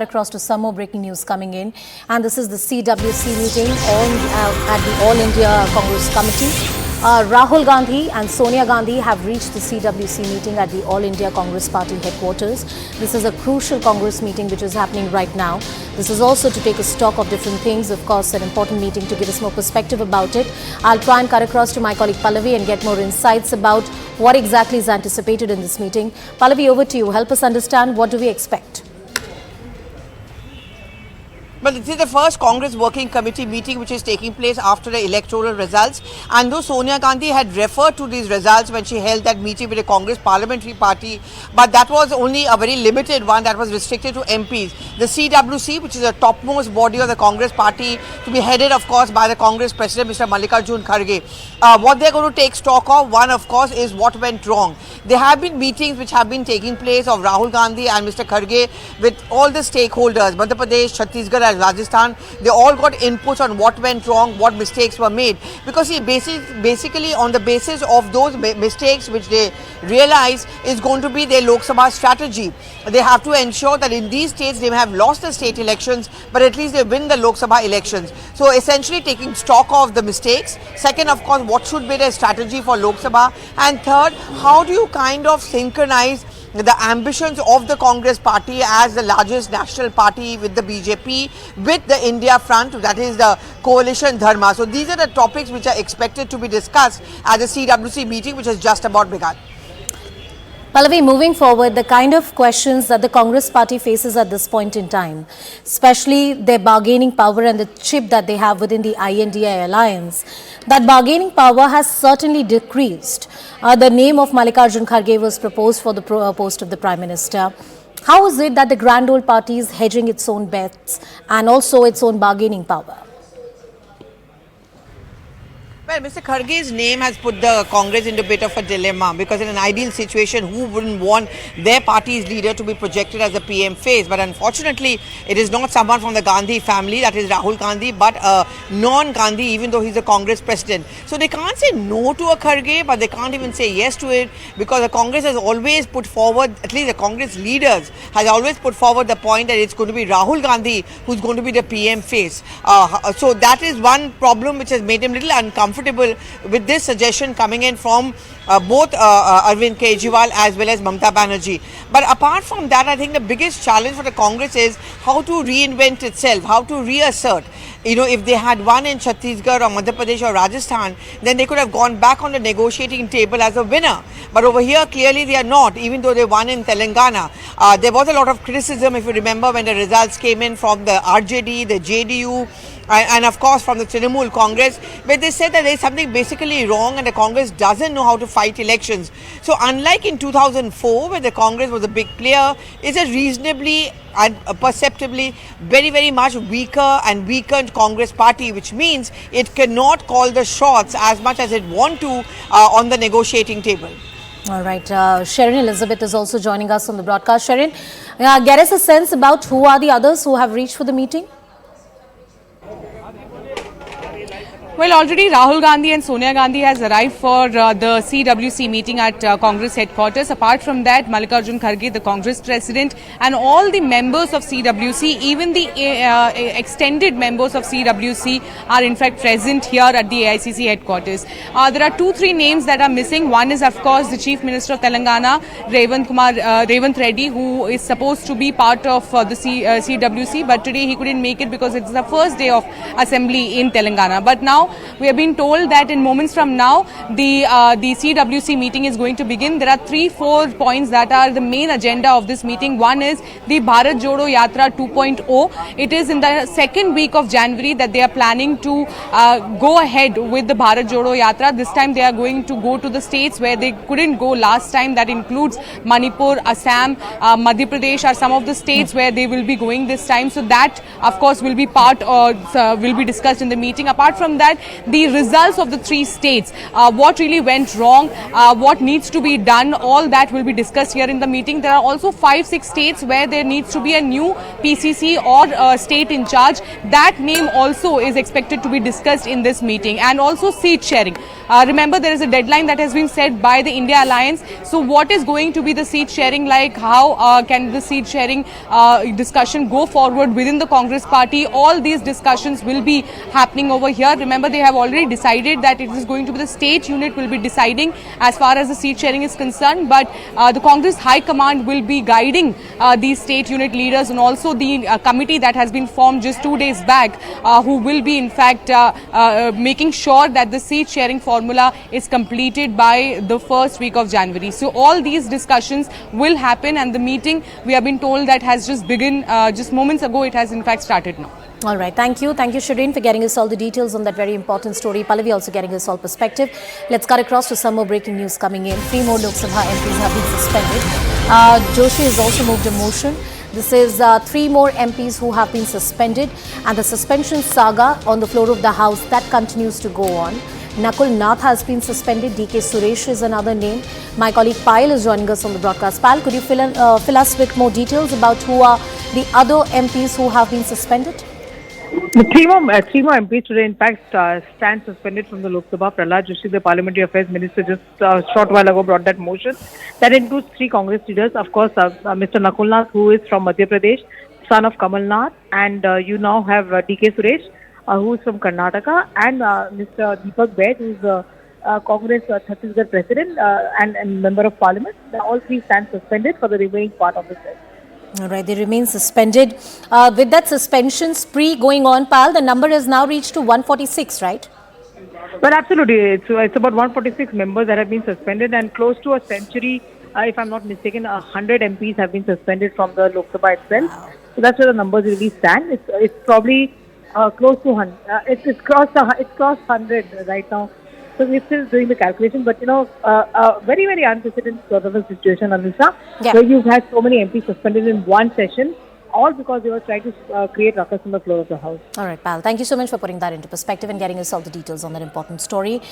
Across to some more breaking news coming in, and this is the CWC meeting at the All India Congress Committee. Rahul Gandhi and Sonia Gandhi have reached the CWC meeting at the All India Congress Party headquarters. This is a crucial Congress meeting which is happening right now. This is also to take a stock of different things, of course, an important meeting to give us more perspective about it. I'll try and cut across to my colleague Pallavi and get more insights about what exactly is anticipated in this meeting. Pallavi, over to you. Help us understand, what do we expect? Well, this is the first Congress Working Committee meeting which is taking place after the electoral results. And though Sonia Gandhi had referred to these results when she held that meeting with the Congress Parliamentary Party, but that was only a very limited one that was restricted to MPs. The CWC, which is the topmost body of the Congress Party, to be headed, of course, by the Congress President, Mr. Mallikarjun Kharge. What they're going to take stock of, one, of course, is what went wrong. There have been meetings which have been taking place of Rahul Gandhi and Mr. Kharge with all the stakeholders, Madhya Pradesh, Chhattisgarh, and Rajasthan. They all got inputs on what went wrong, what mistakes were made. Because see, basically on the basis of those mistakes which they realize is going to be their Lok Sabha strategy. They have to ensure that in these states they may have lost the state elections, but at least they win the Lok Sabha elections. So essentially taking stock of the mistakes. Second, of course, what should be their strategy for Lok Sabha. And third, how do you kind of synchronize the ambitions of the Congress Party as the largest national party with the BJP, with the India front, that is the coalition dharma. So these are the topics which are expected to be discussed at the CWC meeting, which has just about begun. Pallavi, moving forward, the kind of questions that the Congress Party faces at this point in time, especially their bargaining power and the chip that they have within the I.N.D.I.A alliance, that bargaining power has certainly decreased. The name of Mallikarjun Kharge was proposed for the post of the Prime Minister. How is it that the grand old party is hedging its own bets and also its own bargaining power? Well, Mr. Kharge's name has put the Congress into a bit of a dilemma, because in an ideal situation, who wouldn't want their party's leader to be projected as a PM face? But unfortunately, it is not someone from the Gandhi family, that is Rahul Gandhi, but a non-Gandhi, even though he's a Congress president. So they can't say no to a Kharge, but they can't even say yes to it, because the Congress has always put forward, at least the Congress leaders has always put forward the point that it's going to be Rahul Gandhi who's going to be the PM face. So that is one problem which has made him a little uncomfortable with this suggestion coming in from both Arvind Kejriwal as well as Mamata Banerjee. But apart from that, I think the biggest challenge for the Congress is how to reinvent itself, how to reassert. You know, if they had won in Chhattisgarh or Madhya Pradesh or Rajasthan, then they could have gone back on the negotiating table as a winner. But over here, clearly they are not, even though they won in Telangana. There was a lot of criticism, if you remember, when the results came in from the RJD, the JDU, and of course from the Trinamool Congress, where they said that there is something basically wrong and the Congress doesn't know how to fight elections. So unlike in 2004, where the Congress was a big player, it's a reasonably and perceptibly very much weaker and weakened Congress party, which means it cannot call the shots as much as it want to on the negotiating table. All right, Sharon Elizabeth is also joining us on the broadcast. Sharon, get us a sense about who are the others who have reached for the meeting? Well, already Rahul Gandhi and Sonia Gandhi has arrived for the CWC meeting at Congress headquarters. Apart from that, Mallikarjun Kharge, the Congress president, and all the members of CWC, even the extended members of CWC are in fact present here at the AICC headquarters. There are 2-3 names that are missing. One is, of course, the Chief Minister of Telangana, Revant Reddy, who is supposed to be part of the CWC, but today he couldn't make it because it's the first day of assembly in Telangana. But now we have been told that in moments from now, the CWC meeting is going to begin. There are 3-4 points that are the main agenda of this meeting. One is the Bharat Jodo Yatra 2.0. It is in the second week of January that they are planning to go ahead with the Bharat Jodo Yatra. This time they are going to go to the states where they couldn't go last time. That includes Manipur, Assam, Madhya Pradesh are some of the states where they will be going this time. So that, of course, will be part or will be discussed in the meeting. Apart from that, at the results of the 3 states, what really went wrong, what needs to be done, all that will be discussed here in the meeting. There are also 5-6 states where there needs to be a new PCC or state in charge. That name also is expected to be discussed in this meeting, and also seat sharing. Remember, there is a deadline that has been set by the India Alliance. So what is going to be the seat sharing like? How can the seat sharing discussion go forward within the Congress party? All these discussions will be happening over here. Remember, they have already decided that it is going to be the state unit will be deciding as far as the seat sharing is concerned, but the Congress High Command will be guiding these state unit leaders, and also the committee that has been formed just 2 days back, who will be in fact making sure that the seat sharing formula is completed by the first week of January. So all these discussions will happen, and the meeting, we have been told, that has just begun just moments ago. It has in fact started now. All right. Thank you. Thank you, Shireen, for getting us all the details on that very important story. Pallavi also getting us all perspective. Let's cut across to some more breaking news coming in. 3 more Lok Sabha MPs have been suspended. Joshi has also moved a motion. This is 3 more MPs who have been suspended, and the suspension saga on the floor of the House, that continues to go on. Nakul Nath has been suspended. DK Suresh is another name. My colleague Payal is joining us on the broadcast. Payal, could you fill us with more details about who are the other MPs who have been suspended? The three more MPs today, in fact, stand suspended from the Lok Sabha. Prahlad Joshi, the Parliamentary Affairs Minister, just a short while ago brought that motion. That includes 3 Congress leaders. Of course, Mr. Nakul Nath, who is from Madhya Pradesh, son of Kamal Nath, and you now have DK Suresh, who is from Karnataka, and Mr. Deepak Baid, who is the Congress Chhattisgarh President and Member of Parliament. All 3 stand suspended for the remaining part of the session. All right, they remain suspended. With that suspension spree going on, Pal, the number has now reached to 146, right? Well, absolutely. It's about 146 members that have been suspended, and close to a century, if I'm not mistaken, 100 MPs have been suspended from the Lok Sabha itself. Wow. So that's where the numbers really stand. It's probably close to 100. It's crossed 100 right now. So we're still doing the calculation, but very, very unprecedented sort of a situation, Anusha, where you've had so many MPs suspended in one session, all because they were trying to create ruckus on the floor of the House. All right, Pal. Thank you so much for putting that into perspective and getting us all the details on that important story.